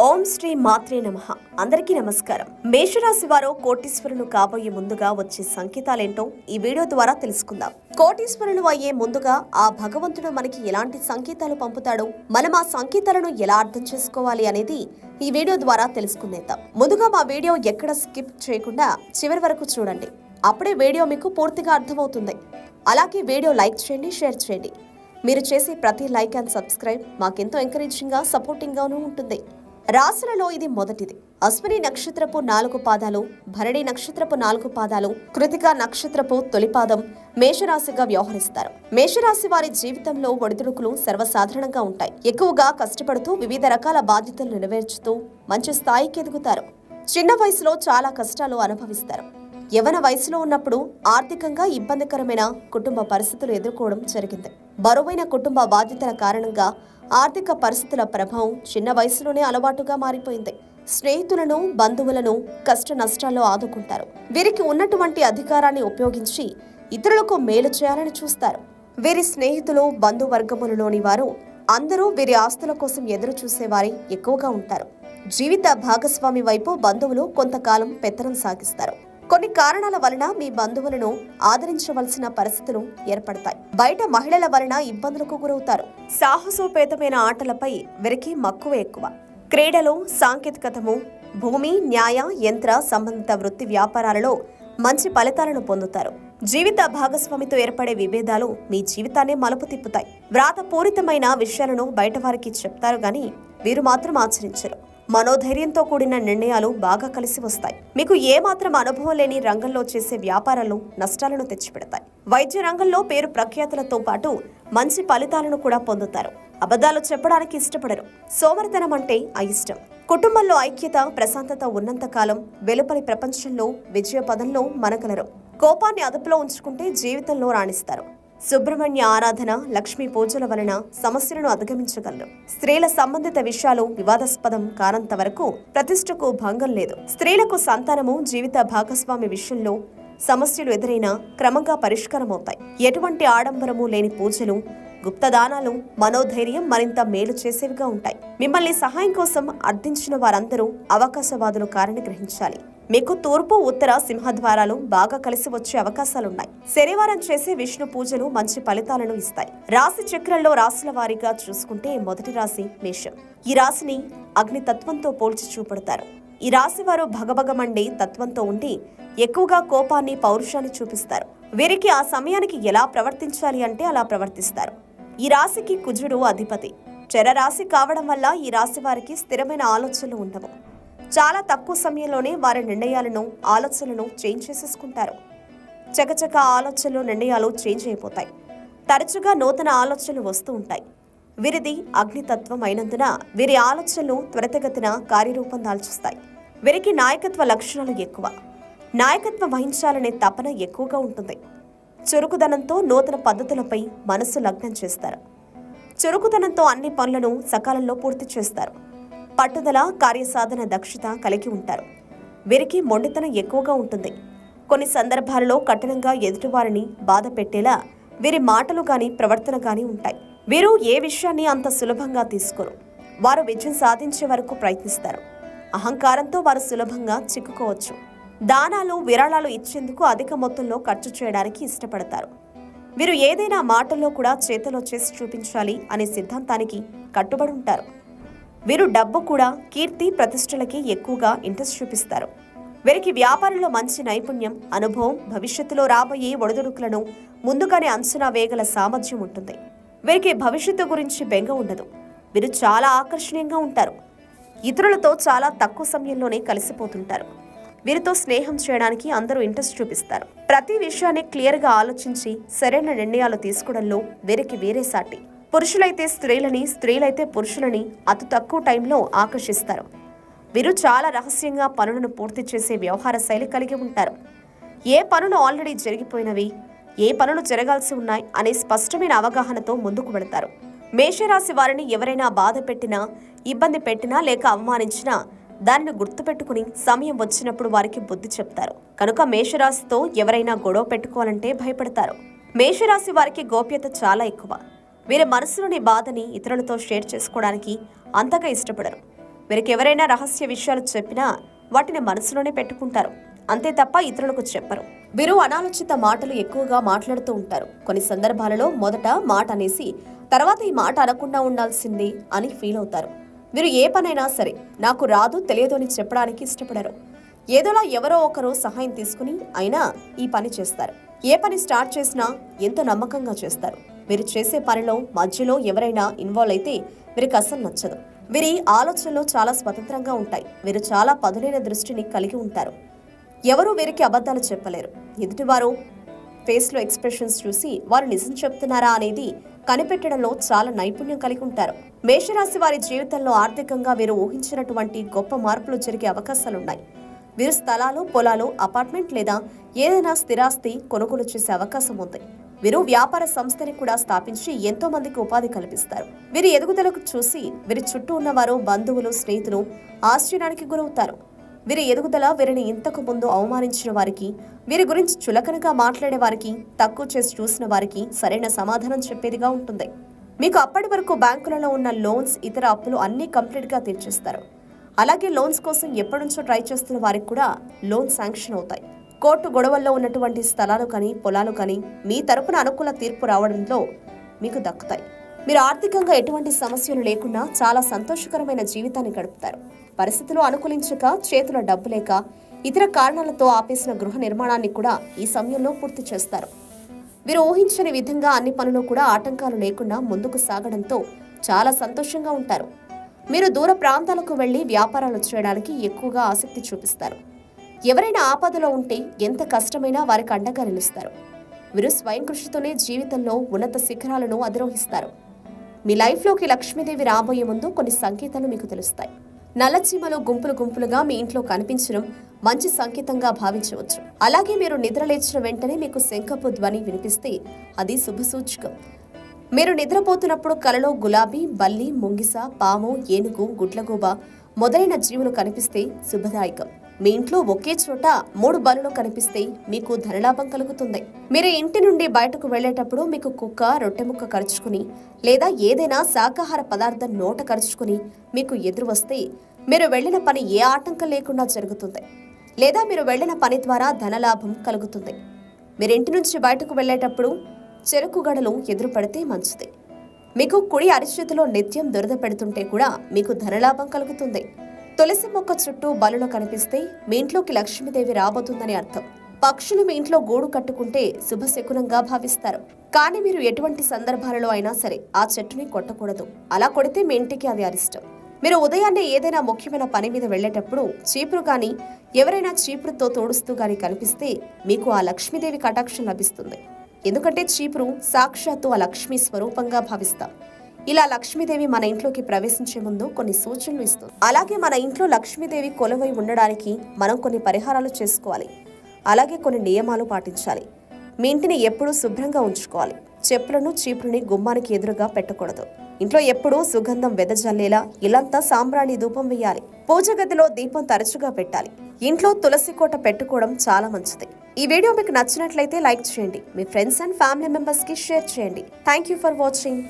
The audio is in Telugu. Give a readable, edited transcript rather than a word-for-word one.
ఓం శ్రీ మాత్రే నమః. అందరికీ నమస్కారం. మేషరాశి వారు కోటీశ్వరులు కాబోయే ముందుగా వచ్చే సంకేతాలేంటో ఈ వీడియో ద్వారా తెలుసుకుందాం. కోటీశ్వరులు అయ్యే ముందుగా ఆ భగవంతుడు మనకి ఎలాంటి సంకేతాలు పంపుతాడో, మనం ఆ సంకేతాలను ఎలా అర్థం చేసుకోవాలి అనేది ఈ వీడియో ద్వారా తెలుసుకుందాం. ముందుగా మా వీడియో ఎక్కడ స్కిప్ చేయకుండా చివరి వరకు చూడండి. అప్పుడే వీడియో మీకు పూర్తిగా అర్థమవుతుంది. అలాగే వీడియో లైక్ చేయండి, షేర్ చేయండి. మీరు చేసే ప్రతి లైక్ అండ్ సబ్స్క్రైబ్ మాకెంతో ఎంకరేజింగ్ గా, సపోర్టింగ్ గాను ఉంటుంది. రాశులలో ఇది మొదటిది. అశ్విని నక్షత్రపు 4 పాదాలు, భరణి నక్షత్రపు 4 పాదాలు, కృతికా నక్షత్రపు తొలి పాదం మేషరాశిగా వ్యవహరిస్తారు. మేషరాశి వారి జీవితంలో ఒడిదుడుకులు సర్వసాధారణంగా ఉంటాయి. ఎక్కువగా కష్టపడుతూ వివిధ రకాల బాధ్యతలు నెరవేర్చుతూ మంచి స్థాయికి ఎదుగుతారు. చిన్న వయసులో చాలా కష్టాలు అనుభవిస్తారు. యవ్వన వయసులో ఉన్నప్పుడు ఆర్థికంగా ఇబ్బందికరమైన కుటుంబ పరిస్థితులు ఎదుర్కోవడం జరిగింది. బరువైన కుటుంబ బాధ్యతల కారణంగా ఆర్థిక పరిస్థితుల ప్రభావం చిన్న వయసులోనే అలవాటుగా మారిపోయింది. స్నేహితులను, బంధువులను కష్ట నష్టాల్లో ఆదుకుంటారు. వీరికి ఉన్నటువంటి అధికారాన్ని ఉపయోగించి ఇతరులకు మేలు చేయాలని చూస్తారు. వీరి స్నేహితులు, బంధువర్గములలోని వారు అందరూ వీరి ఆస్తుల కోసం ఎదురు చూసేవారి ఎక్కువగా ఉంటారు. జీవిత భాగస్వామి వైపు బంధువులు కొంతకాలం పెత్తనం సాగిస్తారు. కొన్ని కారణాల వలన మీ బంధువులను ఆదరించవలసిన పరిస్థితులు ఏర్పడతాయి. బయట మహిళల వలన ఇబ్బందులకు గురవుతారు. సాహసోపేతమైన ఆటలపై వీరికి మక్కువ ఎక్కువ. క్రీడలు, సాంకేతికతము, భూమి, న్యాయ, యంత్ర సంబంధిత వృత్తి వ్యాపారాలలో మంచి ఫలితాలను పొందుతారు. జీవిత భాగస్వామితో ఏర్పడే విభేదాలు మీ జీవితాన్ని మలుపు తిప్పుతాయి. వ్రాతపూరితమైన విషయాలను బయట వారికి చెప్తారు గాని వీరు మాత్రం ఆచరించరు. మనోధైర్యంతో కూడిన నిర్ణయాలు బాగా కలిసి వస్తాయి. మీకు ఏమాత్రం అనుభవం లేని రంగంలో చేసే వ్యాపారాలు నష్టాలను తెచ్చిపెడతాయి. వైద్య రంగంలో పేరు ప్రఖ్యాతులతో పాటు మంచి ఫలితాలను కూడా పొందుతారు. అబద్ధాలు చెప్పడానికి ఇష్టపడరు. సోమరితనం అంటే అయిష్టం. కుటుంబంలో ఐక్యత, ప్రశాంతత ఉన్నంత కాలం వెలుపలి ప్రపంచంలో విజయ పదంలో మనగలరు. కోపాన్ని అదుపులో ఉంచుకుంటే జీవితంలో రాణిస్తారు. సుబ్రహ్మణ్య ఆరాధన, లక్ష్మీ పూజల వలన సమస్యలను అధిగమించగలరు. స్త్రీల సంబంధిత విషయాలు వివాదాస్పదం కానంత వరకు ప్రతిష్టకు భంగం లేదు. స్త్రీలకు సంతానము, జీవిత భాగస్వామి విషయంలో సమస్యలు ఎదురైనా క్రమంగా పరిష్కారమవుతాయి. ఎటువంటి ఆడంబరము లేని పూజలు, గుప్తదానాలు మనోధైర్యం మరింత మేలు చేసేవిగా ఉంటాయి. మిమ్మల్ని సహాయం కోసం అర్థించిన వారందరూ అవకాశవాదులు కారని గ్రహించాలి. మీకు తూర్పు, ఉత్తర సింహద్వారాలు బాగా కలిసి వచ్చే అవకాశాలున్నాయి. శనివారం చేసే విష్ణు పూజలు మంచి ఫలితాలను ఇస్తాయి. రాశి చక్రంలో రాశుల వారీగా చూసుకుంటే మొదటి రాశి మేషం. ఈ రాశిని అగ్నితత్వంతో పోల్చి చూపడతారు. ఈ రాశి వారు భగభగమండే తత్వంతో ఉండి ఎక్కువగా కోపాన్ని, పౌరుషాన్ని చూపిస్తారు. వీరికి ఆ సమయానికి ఎలా ప్రవర్తించాలి అంటే అలా ప్రవర్తిస్తారు. ఈ రాశికి కుజుడు అధిపతి. చరరాశి కావడం వల్ల ఈ రాశి వారికి స్థిరమైన ఆలోచనలు ఉండవు. చాలా తక్కువ సమయంలోనే వారి నిర్ణయాలను, ఆలోచనలను చేంజ్ చేసేసుకుంటారు. చకచక ఆలోచనలు, నిర్ణయాలు చేంజ్ అయిపోతాయి. తరచుగా నూతన ఆలోచనలు వస్తూ ఉంటాయి. వీరిది అగ్నితత్వం అయినందున వీరి ఆలోచనలు త్వరితగతిన కార్యరూపం దాల్చుస్తాయి. వీరికి నాయకత్వ లక్షణాలు ఎక్కువ. నాయకత్వం వహించాలనే తపన ఎక్కువగా ఉంటుంది. చురుకుదనంతో నూతన పద్ధతులపై మనసు లగ్నం చేస్తారు. చురుకుదనంతో అన్ని పనులను సకాలంలో పూర్తి చేస్తారు. పట్టుదల, కార్యసాధన దక్షత కలిగి ఉంటారు. వీరికి మొండితనం ఎక్కువగా ఉంటుంది. కొన్ని సందర్భాలలో కఠినంగా ఎదుటివారిని బాధ పెట్టేలా వీరి మాటలు గాని, ప్రవర్తన గాని ఉంటాయి. వీరు ఏ విషయాన్ని అంత సులభంగా తీసుకోరు. వారు విజయం సాధించే వరకు ప్రయత్నిస్తారు. అహంకారంతో వారు సులభంగా చిక్కుకోవచ్చు. దానాలు, విరాళాలు ఇచ్చేందుకు అధిక మొత్తంలో ఖర్చు చేయడానికి ఇష్టపడతారు. వీరు ఏదైనా మాటల్లో కూడా చేతలో చేసి చూపించాలి అనే సిద్ధాంతానికి కట్టుబడి ఉంటారు. వీరు డబ్బు కూడా, కీర్తి, ప్రతిష్టలకి ఎక్కువగా ఇంట్రెస్ట్ చూపిస్తారు. వీరికి వ్యాపారంలో మంచి నైపుణ్యం, అనుభవం, భవిష్యత్తులో రాబోయే ఒడిదుడుకులను ముందుగానే అంచనా వేయగల సామర్థ్యం ఉంటుంది. వీరికి భవిష్యత్తు గురించి బెంగ ఉండదు. వీరు చాలా ఆకర్షణీయంగా ఉంటారు. ఇతరులతో చాలా తక్కువ సమయంలోనే కలిసిపోతుంటారు. వీరితో స్నేహం చేయడానికి అందరూ ఇంట్రెస్ట్ చూపిస్తారు. ప్రతి విషయాన్ని క్లియర్గా ఆలోచించి సరైన నిర్ణయాలు తీసుకోవడంలో వీరికి వేరే సాటి. పురుషులైతే స్త్రీలని, స్త్రీలైతే పురుషులని అతి తక్కువ టైంలో ఆకర్షిస్తారు. వీరు చాలా రహస్యంగా పనులను పూర్తి చేసే వ్యవహార శైలి కలిగి ఉంటారు. ఏ పనులు ఆల్రెడీ జరిగిపోయినవి, ఏ పనులు జరగాల్సి ఉన్నాయి అనే స్పష్టమైన అవగాహనతో ముందుకు వెళతారు. మేషరాశి వారిని ఎవరైనా బాధ పెట్టినా, ఇబ్బంది పెట్టినా లేక అవమానించినా దానిని గుర్తుపెట్టుకుని సమయం వచ్చినప్పుడు వారికి బుద్ధి చెప్తారు. కనుక మేషరాశితో ఎవరైనా గొడవ పెట్టుకోవాలంటే భయపడతారు. మేషరాశి వారికి గోప్యత చాలా ఎక్కువ. వీరి మనసులోని బాధని ఇతరులతో షేర్ చేసుకోవడానికి అంతగా ఇష్టపడరు. వీరికి ఎవరైనా రహస్య విషయాలు చెప్పినా వాటిని మనసులోనే పెట్టుకుంటారు, అంతే తప్ప ఇతరులకు చెప్పరు. వీరు అనాలోచిత మాటలు ఎక్కువగా మాట్లాడుతూ ఉంటారు. కొన్ని సందర్భాలలో మొదట మాట అనేసి తర్వాత ఈ మాట అనకుండా ఉండాల్సింది అని ఫీల్ అవుతారు. వీరు ఏ పనైనా సరే నాకు రాదు తెలియదు అని చెప్పడానికి ఇష్టపడరు. ఏదోలా ఎవరో ఒకరు సహాయం తీసుకుని అయినా ఈ పని చేస్తారు. ఏ పని స్టార్ట్ చేసినా ఎంతో నమ్మకంగా చేస్తారు. వీరు చేసే పనిలో మధ్యలో ఎవరైనా ఇన్వాల్వ్ అయితే వీరికి అస్సలు నచ్చదు. వీరి ఆలోచనలు చాలా స్వతంత్రంగా ఉంటాయి. వీరు చాలా పదునైన దృష్టిని కలిగి ఉంటారు. ఎవరూ వీరికి అబద్ధాలు చెప్పలేరు. ఎదుటివారు ఫేస్లో ఎక్స్ప్రెషన్స్ చూసి వారు నిజం చెప్తున్నారా అనేది కనిపెట్టడంలో చాలా నైపుణ్యం కలిగి ఉంటారు. మేషరాశి వారి జీవితంలో ఆర్థికంగా వీరు ఊహించినటువంటి గొప్ప మార్పులు జరిగే అవకాశాలున్నాయి. వీరు స్థలాలు, పొలాలు, అపార్ట్మెంట్ లేదా ఏదైనా స్థిరాస్తి కొనుగోలు చేసే అవకాశం ఉంది. వీరు వ్యాపార సంస్థని కూడా స్థాపించి ఎంతో మందికి ఉపాధి కల్పిస్తారు. వీరి ఎదుగుదలకు చూసి వీరి చుట్టూ ఉన్నవారు, బంధువులు, స్నేహితులు ఆశ్చర్యానికి గురవుతారు. వీరి ఎదుగుదల వీరిని ఇంతకు ముందు అవమానించిన వారికి, వీరి గురించి చులకనగా మాట్లాడే వారికి, తక్కువ చేసి చూసిన వారికి సరైన సమాధానం చెప్పేదిగా ఉంటుంది. మీకు అప్పటి వరకు బ్యాంకులలో ఉన్న లోన్స్, ఇతర అప్పులు అన్నీ కంప్లీట్గా తీర్చేస్తారు. అలాగే లోన్స్ కోసం ఎప్పటి నుంచో ట్రై చేస్తున్న వారికి కూడా లోన్ శాంక్షన్ అవుతాయి. కోర్టు గొడవల్లో ఉన్నటువంటి స్థలాలు కానీ, పొలాలు కానీ మీ తరపున అనుకూల తీర్పు రావడంలో మీకు దక్కుతాయి. మీరు ఆర్థికంగా ఎటువంటి సమస్యలు లేకుండా చాలా సంతోషకరమైన జీవితాన్ని గడుపుతారు. పరిస్థితులు అనుకూలించక, చేతిలో డబ్బు లేక, ఇతర కారణాలతో ఆపేసిన గృహ నిర్మాణాన్ని కూడా ఈ సమయంలో పూర్తి చేస్తారు. వీరు ఊహించని విధంగా అన్ని పనులు కూడా ఆటంకాలు లేకుండా ముందుకు సాగడంతో చాలా సంతోషంగా ఉంటారు. మీరు దూర ప్రాంతాలకు వెళ్లి వ్యాపారాలు చేయడానికి ఎక్కువగా ఆసక్తి చూపిస్తారు. ఎవరైనా ఆపదలో ఉంటే ఎంత కష్టమైనా వారికి అండగా నిలుస్తారు. వీరు స్వయం కృషితోనే జీవితంలో ఉన్నత శిఖరాలను అధిరోహిస్తారు. మీ లైఫ్లోకి లక్ష్మీదేవి రాబోయే ముందు కొన్ని సంకేతాలు మీకు తెలుస్తాయి. నల్లచీమలు గుంపులు గుంపులుగా మీ ఇంట్లో కనిపించడం మంచి సంకేతంగా భావించవచ్చు. అలాగే మీరు నిద్రలేచిన వెంటనే మీకు శంఖపు ధ్వని వినిపిస్తే అది శుభసూచకం. మీరు నిద్రపోతున్నప్పుడు కలలో గులాబీ, బల్లి, ముంగిస, పాము, ఏనుగు, గుడ్లగూబ మొదలైన జీవులు కనిపిస్తే శుభదాయకం. మీ ఇంట్లో ఒకే చోట 3 బల్లులు కనిపిస్తే మీకు ధనలాభం కలుగుతుంది. మీరు ఇంటి నుండి బయటకు వెళ్లేటప్పుడు మీకు కుక్క రొట్టె ముక్క కరుచుకుని లేదా ఏదైనా శాకాహార పదార్థం నోట కరుచుకుని మీకు ఎదురు వస్తే మీరు వెళ్లిన పని ఏ ఆటంకం లేకుండా జరుగుతుంది, లేదా మీరు వెళ్లిన పని ద్వారా ధనలాభం కలుగుతుంది. మీరు ఇంటి నుంచి బయటకు వెళ్లేటప్పుడు చెరుకు గడలు ఎదురు పడితే మంచిది. మీకు కుడి అరిచేతిలో నిత్యం దురద పెడుతుంటే కూడా మీకు ధనలాభం కలుగుతుంది. తులసి మొక్క చుట్టూ బలులు కనిపిస్తే మీ ఇంట్లోకి లక్ష్మీదేవి రాబోతుందని అర్థం. పక్షులు మీ ఇంట్లో గూడు కట్టుకుంటే శుభశకునంగా భావిస్తారు. కానీ మీరు ఎటువంటి సందర్భాలలో అయినా సరే ఆ చెట్టుని కొట్టకూడదు. అలా కొడితే మీ ఇంటికి అది అరిష్టం. మీరు ఉదయాన్నే ఏదైనా ముఖ్యమైన పని మీద వెళ్లేటప్పుడు చీపురు గాని, ఎవరైనా చీపురుతో తోడుస్తూ గాని కనిపిస్తే మీకు ఆ లక్ష్మీదేవి కటాక్షం లభిస్తుంది. ఎందుకంటే చీపురు సాక్షాత్తు ఆ లక్ష్మీ స్వరూపంగా భావిస్తాం. ఇలా లక్ష్మీదేవి మన ఇంట్లోకి ప్రవేశించే ముందు కొన్ని సూచనలు ఇస్తుంది. అలాగే మన ఇంట్లో లక్ష్మీదేవి కొలువై ఉండడానికి మనం కొన్ని పరిహారాలు చేసుకోవాలి. అలాగే కొన్ని నియమాలు పాటించాలి. మీ ఇంటిని ఎప్పుడూ శుభ్రంగా ఉంచుకోవాలి. చెప్పులను, చీపురుని గుమ్మానికి ఎదురుగా పెట్టకూడదు. ఇంట్లో ఎప్పుడూ సుగంధం వెదజల్లేలా ఇల్లంతా సాంబ్రాణి ధూపం వేయాలి. పూజ గదిలో దీపం తరచుగా పెట్టాలి. ఇంట్లో తులసి కోట పెట్టుకోవడం చాలా మంచిది. ఈ వీడియో మీకు నచ్చినట్లయితే లైక్ చేయండి. మీ ఫ్రెండ్స్ అండ్ ఫ్యామిలీ మెంబర్స్ కి షేర్ చేయండి. Thank you for watching.